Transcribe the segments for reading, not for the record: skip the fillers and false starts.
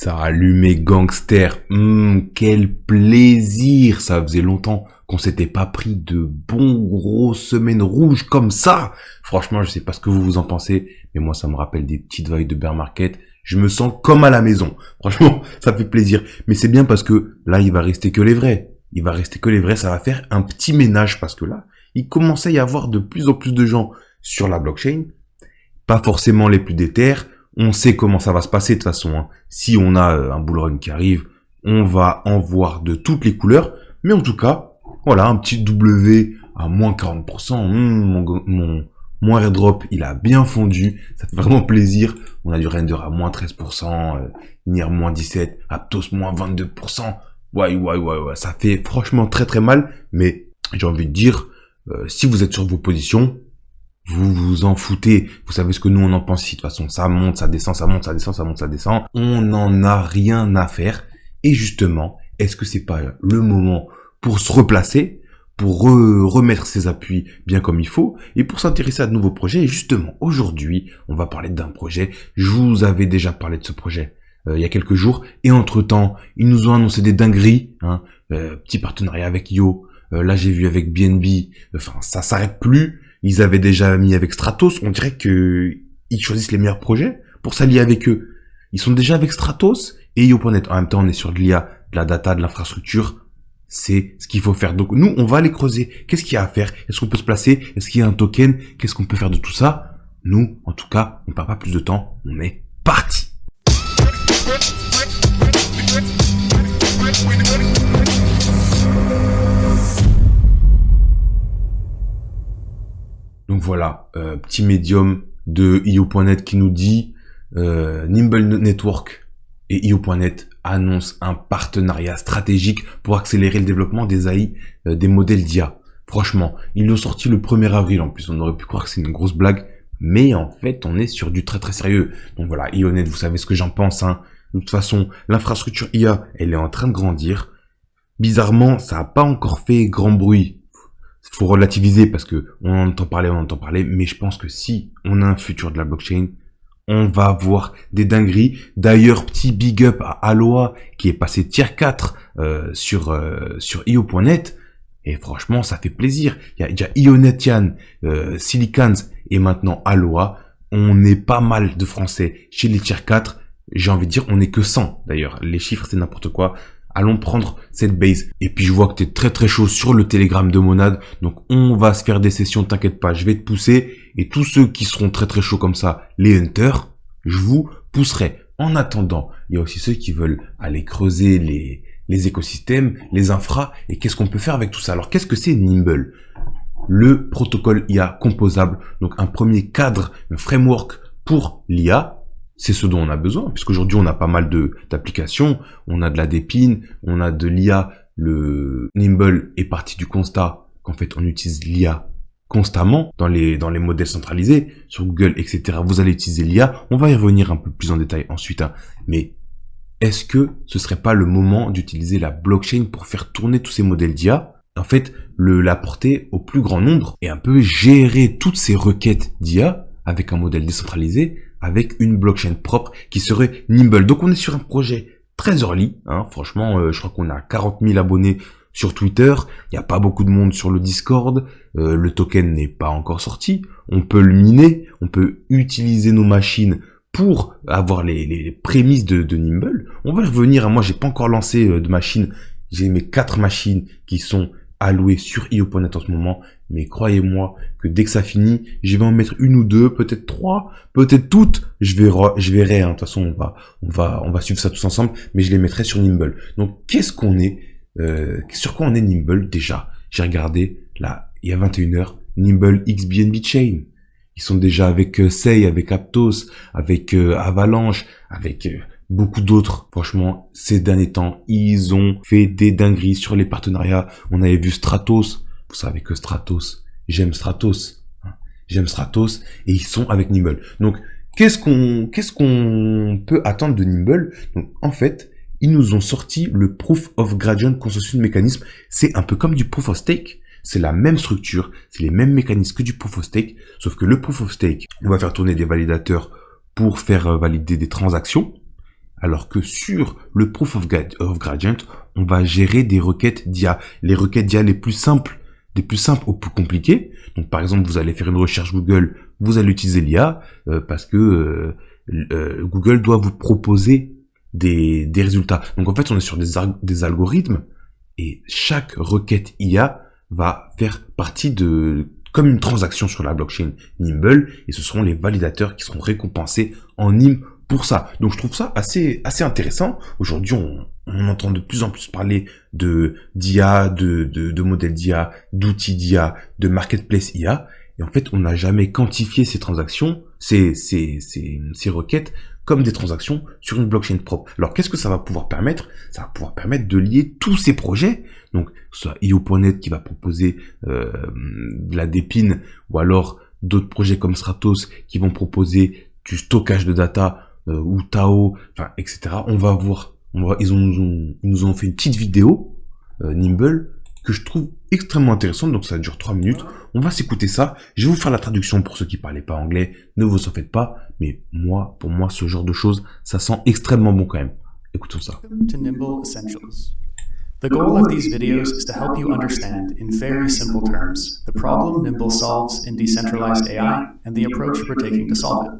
Ça a allumé gangster. Quel plaisir. Ça faisait longtemps qu'on s'était pas pris de bons gros semaines rouges comme ça. Franchement, je sais pas ce que vous en pensez, mais moi, ça me rappelle des petites vibes de bear market. Je me sens comme à la maison. Franchement, ça fait plaisir. Mais c'est bien parce que là, il va rester que les vrais. Il va rester que les vrais. Ça va faire un petit ménage parce que là, il commençait à y avoir de plus en plus de gens sur la blockchain. Pas forcément les plus déter. On sait comment ça va se passer de toute façon. Hein. Si on a un bull run qui arrive, on va en voir de toutes les couleurs. Mais en tout cas, voilà, un petit W à moins 40%. Mon airdrop, il a bien fondu. Ça fait vraiment plaisir. On a du render à moins 13%, NIR moins 17%, Aptos moins 22%. Ouais. Ça fait franchement très très mal. Mais j'ai envie de dire, si vous êtes sur vos positions, vous vous en foutez. Vous savez ce que nous on en pense ici. De toute façon, ça monte, ça descend, ça monte, ça descend, ça monte, ça descend. On n'en a rien à faire. Et justement, est-ce que c'est pas le moment pour se replacer, pour remettre ses appuis bien comme il faut, et pour s'intéresser à de nouveaux projets? Et justement, aujourd'hui, on va parler d'un projet. Je vous avais déjà parlé de ce projet il y a quelques jours. Et entre-temps, ils nous ont annoncé des dingueries. Petit partenariat avec Yo. Là, j'ai vu avec BNB. Enfin, ça s'arrête plus. Ils avaient déjà mis avec Stratos. On dirait que ils choisissent les meilleurs projets pour s'allier avec eux. Ils sont déjà avec Stratos et Yo.net. En même temps, on est sur de l'IA, de la data, de l'infrastructure. C'est ce qu'il faut faire. Donc, nous, on va aller creuser. Qu'est-ce qu'il y a à faire? Est-ce qu'on peut se placer? Est-ce qu'il y a un token? Qu'est-ce qu'on peut faire de tout ça? Nous, en tout cas, on ne perd pas plus de temps. On est parti. Donc voilà, petit médium de IO.net qui nous dit Nimble Network et IO.net annoncent un partenariat stratégique pour accélérer le développement des AI, des modèles d'IA. Franchement, ils l'ont sorti le 1er avril en plus, on aurait pu croire que c'est une grosse blague, mais en fait on est sur du très très sérieux. Donc voilà, IO.net, vous savez ce que j'en pense. Hein. De toute façon, l'infrastructure IA, elle est en train de grandir. Bizarrement, ça n'a pas encore fait grand bruit. Faut relativiser parce que on en entend parler, mais je pense que si on a un futur de la blockchain, on va voir des dingueries. D'ailleurs, petit big up à Aloha qui est passé tier 4 sur io.net et franchement, ça fait plaisir. Il y a déjà Ionetian, Silicans et maintenant Aloha. On est pas mal de Français chez les tier 4. J'ai envie de dire, on n'est que 100 d'ailleurs. Les chiffres, c'est n'importe quoi. Allons prendre cette base. Et puis je vois que tu es très très chaud sur le Telegram de Monad. Donc on va se faire des sessions, t'inquiète pas, je vais te pousser. Et tous ceux qui seront très très chauds comme ça, les hunters, je vous pousserai. En attendant, il y a aussi ceux qui veulent aller creuser les écosystèmes, les infras. Et qu'est-ce qu'on peut faire avec tout ça? Alors qu'est-ce que c'est Nimble? Le protocole IA composable. Donc un premier cadre, un framework pour l'IA. C'est ce dont on a besoin, puisqu'aujourd'hui on a pas mal d'applications, on a de la Dépine, on a de l'IA. Le Nimble est parti du constat qu'en fait on utilise l'IA constamment dans les modèles centralisés, sur Google, etc. Vous allez utiliser l'IA, on va y revenir un peu plus en détail ensuite. Mais est-ce que ce serait pas le moment d'utiliser la blockchain pour faire tourner tous ces modèles d'IA? En fait, la porter au plus grand nombre et un peu gérer toutes ces requêtes d'IA avec un modèle décentralisé, avec une blockchain propre qui serait Nimble. Donc on est sur un projet très early, hein. Franchement, je crois qu'on a 40 000 abonnés sur Twitter, il n'y a pas beaucoup de monde sur le Discord, le token n'est pas encore sorti, on peut le miner, on peut utiliser nos machines pour avoir les prémices de Nimble. On va y revenir, moi j'ai pas encore lancé de machine, j'ai mes 4 machines qui sont allouées sur io.net en ce moment, mais croyez-moi que dès que ça finit, je vais en mettre une ou deux, peut-être 3, peut-être toutes, je verrai, hein. De toute façon on va suivre ça tous ensemble, mais je les mettrai sur Nimble. Donc qu'est-ce qu'on est, sur quoi on est Nimble déjà? J'ai regardé là, il y a 21h, Nimble XBNB Chain. Ils sont déjà avec Sei, avec Aptos, avec Avalanche, avec beaucoup d'autres. Franchement, ces derniers temps, ils ont fait des dingueries sur les partenariats. On avait vu Stratos. Vous savez que Stratos, j'aime Stratos. Hein. J'aime Stratos et ils sont avec Nimble. Donc, qu'est-ce qu'on peut attendre de Nimble? Donc, en fait, ils nous ont sorti le Proof of Gradient Consensus Mechanism. C'est un peu comme du Proof of Stake. C'est la même structure, c'est les mêmes mécanismes que du Proof of Stake, sauf que le Proof of Stake, on va faire tourner des validateurs pour faire valider des transactions. Alors que sur le Proof of Gradient, on va gérer des requêtes d'IA. Les requêtes d'IA les plus simples aux plus compliquées. Donc par exemple, vous allez faire une recherche Google, vous allez utiliser l'IA parce que Google doit vous proposer des résultats. Donc en fait, on est sur des algorithmes et chaque requête IA va faire partie comme une transaction sur la blockchain Nimble et ce seront les validateurs qui seront récompensés en NIM pour ça. Donc je trouve ça assez intéressant. Aujourd'hui, on entend de plus en plus parler d'IA, de modèles d'IA, d'outils d'IA, de marketplace IA. Et en fait, on n'a jamais quantifié ces transactions, ces requêtes, comme des transactions sur une blockchain propre. Alors, qu'est-ce que ça va pouvoir permettre? Ça va pouvoir permettre de lier tous ces projets. Donc, soit IO.net qui va proposer de la dépine, ou alors d'autres projets comme Stratos qui vont proposer du stockage de data, ou Tao, enfin, etc. On va voir. Ils nous ont fait une petite vidéo, Nimble, que je trouve extrêmement intéressante, donc ça dure 3 minutes. On va s'écouter ça. Je vais vous faire la traduction pour ceux qui parlaient pas anglais. Ne vous en faites pas. Mais pour moi, ce genre de choses, ça sent extrêmement bon quand même. Écoutons ça. To Nimble Essentials. The goal of these videos is to help you understand, in very simple terms, the problem Nimble solves in decentralized AI and the approach we're taking to solve it.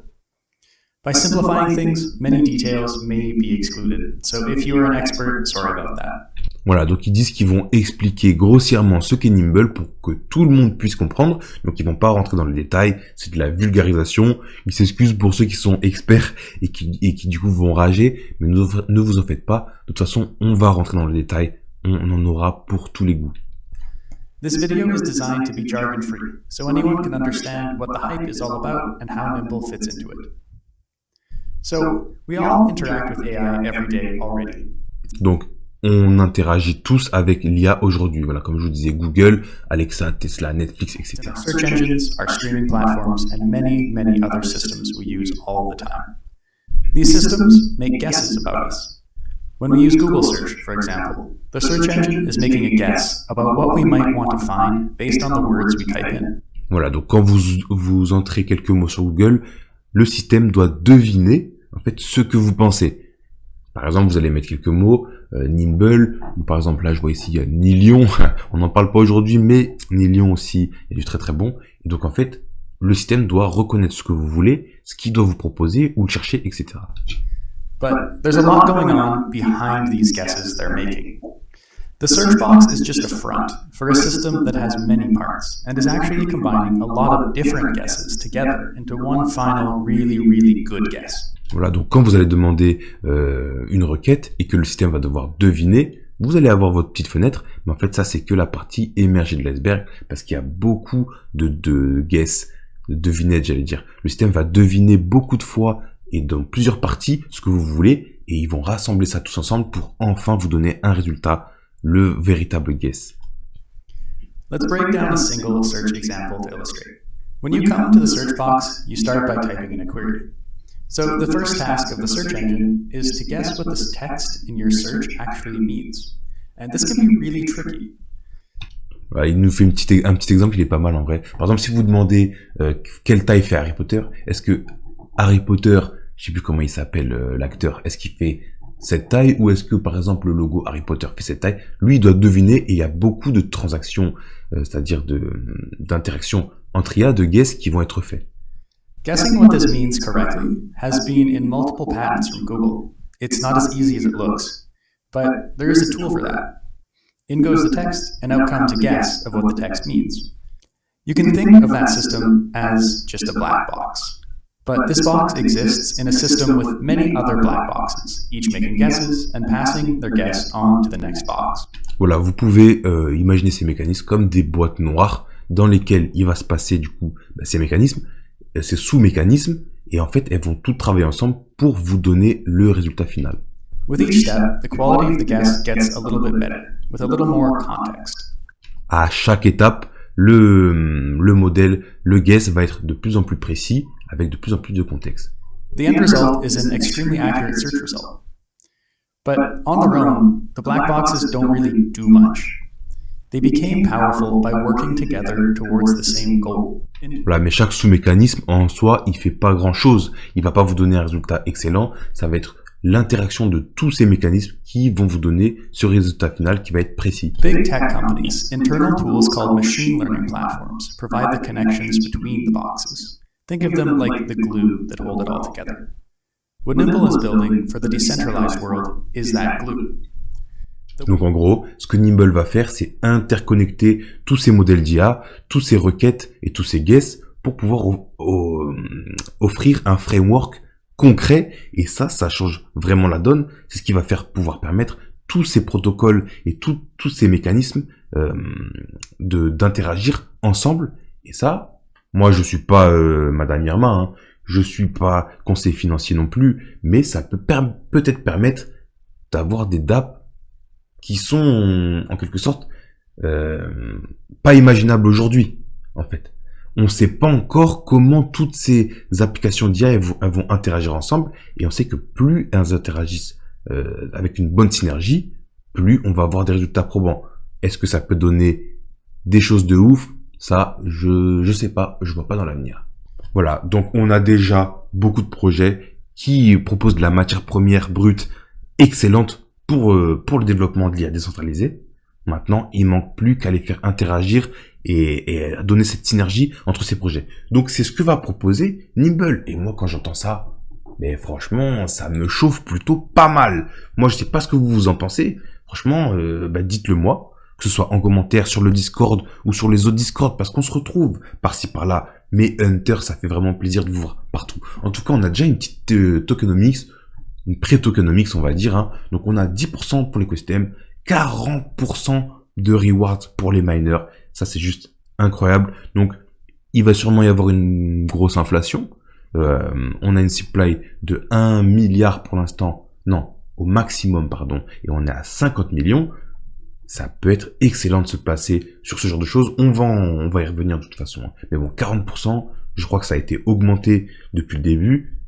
By simplifying things, many details may be excluded. So if you are an expert, sorry about that. Voilà, donc ils disent qu'ils vont expliquer grossièrement ce qu'est Nimble pour que tout le monde puisse comprendre. Donc ils vont pas rentrer dans le détail, c'est de la vulgarisation. Ils s'excusent pour ceux qui sont experts et qui du coup vont rager, mais ne vous en faites pas. De toute façon, on va rentrer dans le détail, on en aura pour tous les goûts. This video is designed to be jargon-free, so anyone can understand what the hype is all about and how Nimble fits into it. So, we all interact with AI every day already. Donc, on interagit tous avec l'IA aujourd'hui. Voilà, comme je vous disais, Google, Alexa, Tesla, Netflix, etc. Search engines, our streaming platforms, and many, many other systems we use all the time. These systems make guesses about us. When we use Google Search, for example, the search engine is making a guess about what we might want to find based on the words we type in. Voilà, donc quand vous entrez quelques mots sur Google, le système doit deviner en fait ce que vous pensez. Par exemple, vous allez mettre quelques mots, Nimble, ou par exemple là je vois ici Nilion, on n'en parle pas aujourd'hui, mais Nilion aussi, il y a du très très bon. Et donc en fait, le système doit reconnaître ce que vous voulez, ce qu'il doit vous proposer, où le chercher, etc. But there's a lot going on behind these guesses they're making. The search box is just a front for a system that has many parts and is actually combining a lot of different guesses together into one final really, really good guess. Voilà, donc quand vous allez demander une requête et que le système va devoir deviner, vous allez avoir votre petite fenêtre, mais en fait ça c'est que la partie émergée de l'iceberg parce qu'il y a beaucoup de guess, de devinettes j'allais dire. Le système va deviner beaucoup de fois et dans plusieurs parties ce que vous voulez et ils vont rassembler ça tous ensemble pour enfin vous donner un résultat, le véritable guess. Let's break down a single search example to illustrate. When you come to the search box, you start by typing in a query. So the first task of the search engine is to guess what this text in your search actually means. And this can be really tricky. Voilà, il nous fait un petit exemple, il est pas mal en vrai. Par exemple, si vous demandez quelle taille fait Harry Potter, est-ce que Harry Potter, je sais plus comment il s'appelle l'acteur, est-ce qu'il fait cette taille ou est-ce que par exemple le logo Harry Potter fait cette taille? Lui, il doit deviner et il y a beaucoup de transactions, c'est-à-dire d'interactions entre IA, de guess qui vont être faits. Guessing what this means correctly has been in multiple patents from Google. It's not as easy as it looks, but there is a tool for that. In goes the text, and out comes a guess of what the text means. You can think of that system as just a black box. But this box exists in a system with many other black boxes, each making guesses and passing their guess on to the next box. Voilà, vous pouvez imaginer ces mécanismes comme des boîtes noires dans lesquelles il va se passer du coup ces mécanismes, ces sous-mécanismes, et en fait elles vont toutes travailler ensemble pour vous donner le résultat final. With each step, the quality of the guess gets a little bit better, with a little more context. À chaque étape, le modèle, le guess va être de plus en plus précis, avec de plus en plus de contexte. The end result is an extremely accurate search result. But on their own, the black boxes don't really do much. They became powerful by working together towards the same goal. Voilà, mais chaque sous-mécanisme en soi, il fait pas grand-chose. Il va pas vous donner un résultat excellent. Ça va être l'interaction de tous ces mécanismes qui vont vous donner ce résultat final qui va être précis. Big tech companies' internal tools called machine learning platforms provide the connections between the boxes. Think of them like the glue that hold it all together. What Nimble is building for the decentralized world is that glue. Donc en gros, ce que Nimble va faire, c'est interconnecter tous ces modèles d'IA, tous ces requêtes et tous ces guesses pour pouvoir offrir un framework concret. Et ça change vraiment la donne. C'est ce qui va pouvoir permettre tous ces protocoles et tous ces mécanismes d'interagir ensemble. Et ça, moi je suis pas Madame Irma, hein. Je suis pas conseiller financier non plus, mais ça peut peut-être permettre d'avoir des dApps qui sont en quelque sorte pas imaginables aujourd'hui, en fait. On ne sait pas encore comment toutes ces applications d'IA elles vont interagir ensemble, et on sait que plus elles interagissent avec une bonne synergie, plus on va avoir des résultats probants. Est-ce que ça peut donner des choses de ouf? Ça, je sais pas, je vois pas dans l'avenir. Voilà, donc on a déjà beaucoup de projets qui proposent de la matière première brute excellente pour le développement de l'IA décentralisée. Maintenant, il manque plus qu'à les faire interagir et à donner cette synergie entre ces projets. Donc c'est ce que va proposer Nimble. Et moi, quand j'entends ça, mais franchement, ça me chauffe plutôt pas mal. Moi, je sais pas ce que vous en pensez. Franchement, dites-le moi, que ce soit en commentaire sur le Discord ou sur les autres Discord, parce qu'on se retrouve par-ci par-là. Mais Hunter, ça fait vraiment plaisir de vous voir partout. En tout cas, on a déjà une petite tokenomics, une pré-tokenomics, on va dire, hein. Donc on a 10% pour l'écosystème, 40% de rewards pour les miners. Ça, c'est juste incroyable. Donc, il va sûrement y avoir une grosse inflation. On a une supply de 1 milliard pour l'instant. Non, au maximum, pardon. Et on est à 50 millions. Ça peut être excellent de se placer sur ce genre de choses. On va y revenir de toute façon. Mais bon, 40%, je crois que ça a été augmenté depuis le début.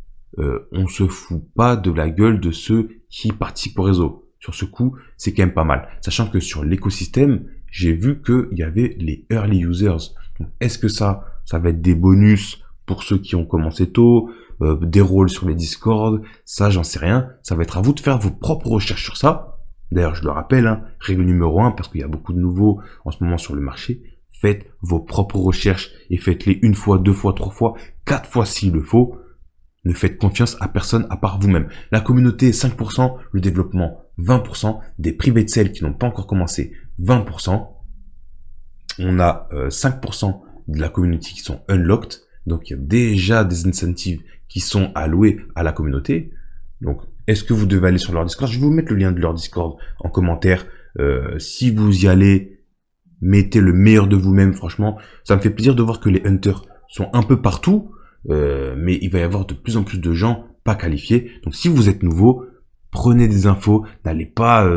On se fout pas de la gueule de ceux qui participent au réseau. Sur ce coup, c'est quand même pas mal. Sachant que sur l'écosystème, j'ai vu qu'il y avait les early users. Est-ce que ça va être des bonus pour ceux qui ont commencé tôt, des rôles sur les Discord? Ça, j'en sais rien. Ça va être à vous de faire vos propres recherches sur ça. D'ailleurs, je le rappelle, hein, règle numéro 1, parce qu'il y a beaucoup de nouveaux en ce moment sur le marché. Faites vos propres recherches et faites-les 1 fois, 2 fois, 3 fois, 4 fois s'il le faut. Ne faites confiance à personne à part vous-même. La communauté, 5%, le développement, 20%, des private sales qui n'ont pas encore commencé, 20%. On a 5% de la communauté qui sont unlocked. Donc, il y a déjà des incentives qui sont alloués à la communauté. Donc, est-ce que vous devez aller sur leur Discord? Je vais vous mettre le lien de leur Discord en commentaire. Si vous y allez, mettez le meilleur de vous-même. Franchement, ça me fait plaisir de voir que les hunters sont un peu partout. Mais il va y avoir de plus en plus de gens pas qualifiés. Donc si vous êtes nouveau, prenez des infos, n'allez pas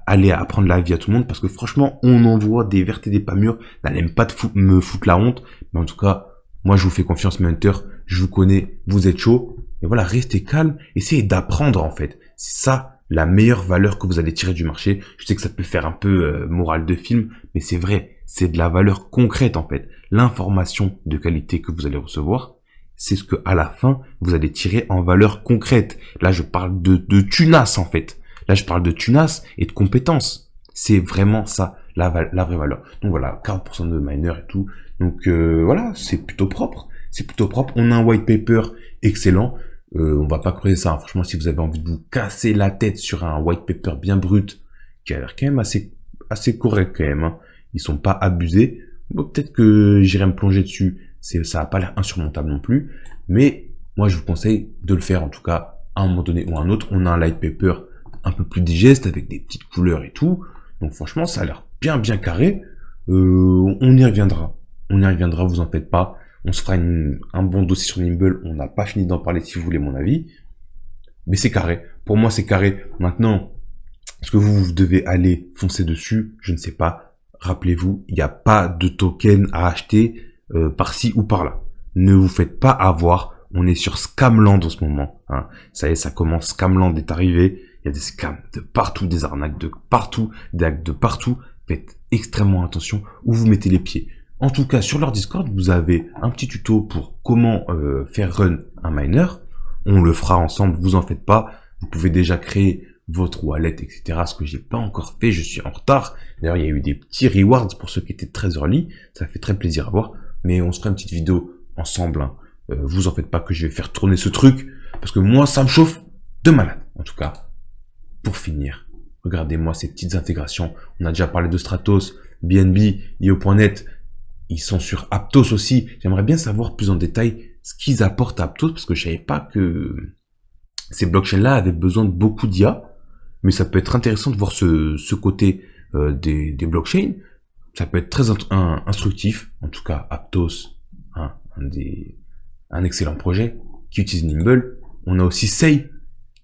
aller apprendre la vie à tout le monde, parce que franchement, on en voit des vertes et des pas mûres. N'allez même pas me foutre la honte, mais en tout cas, moi je vous fais confiance, mes hunters, je vous connais, vous êtes chaud, et voilà, restez calme, essayez d'apprendre en fait. C'est ça la meilleure valeur que vous allez tirer du marché. Je sais que ça peut faire un peu morale de film, mais c'est vrai, c'est de la valeur concrète en fait. L'information de qualité que vous allez recevoir, c'est ce que à la fin vous allez tirer en valeur concrète. Là, je parle de tunas en fait. Là, je parle de tunas et de compétences. C'est vraiment ça la vraie valeur. Donc voilà, 40% de miners et tout. Donc voilà, c'est plutôt propre. C'est plutôt propre. On a un white paper excellent. On va pas creuser ça, hein. Franchement, si vous avez envie de vous casser la tête sur un white paper bien brut, qui a l'air quand même assez correct quand même, hein. Ils sont pas abusés. Bon, peut-être que j'irai me plonger dessus. Ça a pas l'air insurmontable non plus. Mais moi, je vous conseille de le faire en tout cas à un moment donné ou à un autre. On a un light paper un peu plus digeste avec des petites couleurs et tout. Donc franchement, ça a l'air bien carré. On y reviendra. On y reviendra, vous en faites pas. On se fera un bon dossier sur Nimble. On n'a pas fini d'en parler si vous voulez mon avis. Mais c'est carré. Pour moi, c'est carré. Maintenant, est-ce que vous devez aller foncer dessus? Je ne sais pas. Rappelez-vous, il n'y a pas de token à acheter par-ci ou par-là. Ne vous faites pas avoir. On est sur Scamland en ce moment. Hein. Ça y est, ça commence. Scamland est arrivé. Il y a des scams de partout, des arnaques de partout, des hacks de partout. Faites extrêmement attention où vous mettez les pieds. En tout cas, sur leur Discord, vous avez un petit tuto pour comment faire run un miner. On le fera ensemble, vous en faites pas. Vous pouvez déjà créer votre wallet, etc. Ce que j'ai pas encore fait, je suis en retard. D'ailleurs, il y a eu des petits rewards pour ceux qui étaient très early. Ça fait très plaisir à voir. Mais on se fera une petite vidéo ensemble. Hein. Vous en faites pas que je vais faire tourner ce truc. Parce que moi, ça me chauffe de malade. En tout cas, pour finir, regardez-moi ces petites intégrations. On a déjà parlé de Stratos, BNB, IO.net. Ils sont sur Aptos aussi. J'aimerais bien savoir plus en détail ce qu'ils apportent à Aptos. Parce que je savais pas que ces blockchains-là avaient besoin de beaucoup d'IA. Mais ça peut être intéressant de voir ce côté des blockchains. Ça peut être très instructif. En tout cas, Aptos, hein, un excellent projet qui utilise Nimble. On a aussi Sei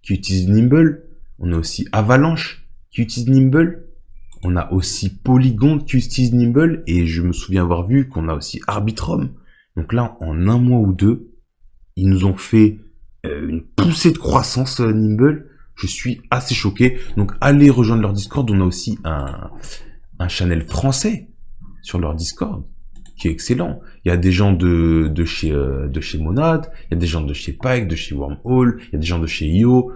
qui utilise Nimble. On a aussi Avalanche qui utilise Nimble. On a aussi Polygon qui utilise Nimble. Et je me souviens avoir vu qu'on a aussi Arbitrum. Donc là, en un mois ou deux, ils nous ont fait une poussée de croissance Nimble. Je suis assez choqué. Donc allez rejoindre leur Discord. On a aussi un channel français sur leur Discord qui est excellent. Il y a des gens de chez Monad, il y a des gens de chez Pike, de chez Wormhole, il y a des gens de chez IO.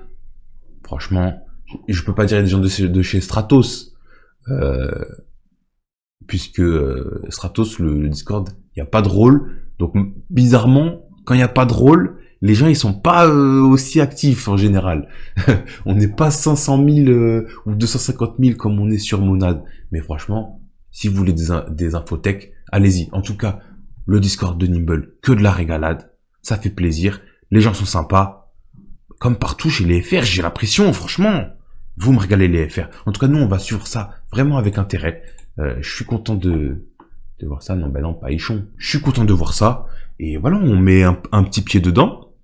Franchement, je peux pas dire des gens de chez Stratos, puisque Stratos, le Discord, il y a pas de rôle. Donc bizarrement, quand il y a pas de rôle, les gens ils sont pas aussi actifs en général. On n'est pas 500 000 ou 250 000 comme on est sur Monad. Mais franchement, si vous voulez des infotech, allez-y. En tout cas, le Discord de Nimble, que de la régalade. Ça fait plaisir. Les gens sont sympas. Comme partout chez les FR, j'ai l'impression, franchement. Vous me régalez les FR. En tout cas, nous, on va suivre ça vraiment avec intérêt. Je suis content de voir ça. Non, ben non, pas Ichon. Je suis content de voir ça. Et voilà, on met un petit pied dedans.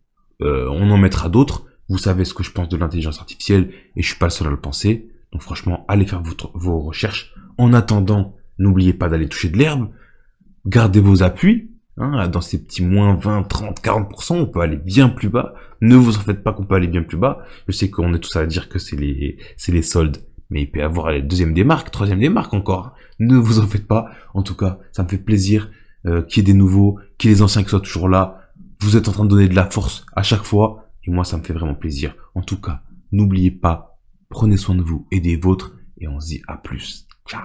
On en mettra d'autres. Vous savez ce que je pense de l'intelligence artificielle et je suis pas le seul à le penser. Donc franchement, allez faire vos recherches. En attendant, n'oubliez pas d'aller toucher de l'herbe. Gardez vos appuis. Hein, dans ces petits moins 20, 30, 40%, on peut aller bien plus bas. Ne vous en faites pas qu'on peut aller bien plus bas. Je sais qu'on est tous à dire que c'est les soldes. Mais il peut y avoir les deuxième des marques, troisième des marques encore. Ne vous en faites pas. En tout cas, ça me fait plaisir qu'il y ait des nouveaux, qu'il y ait des anciens qui soient toujours là. Vous êtes en train de donner de la force à chaque fois. Et moi, ça me fait vraiment plaisir. En tout cas, n'oubliez pas, prenez soin de vous et des vôtres. Et on se dit à plus. Ciao.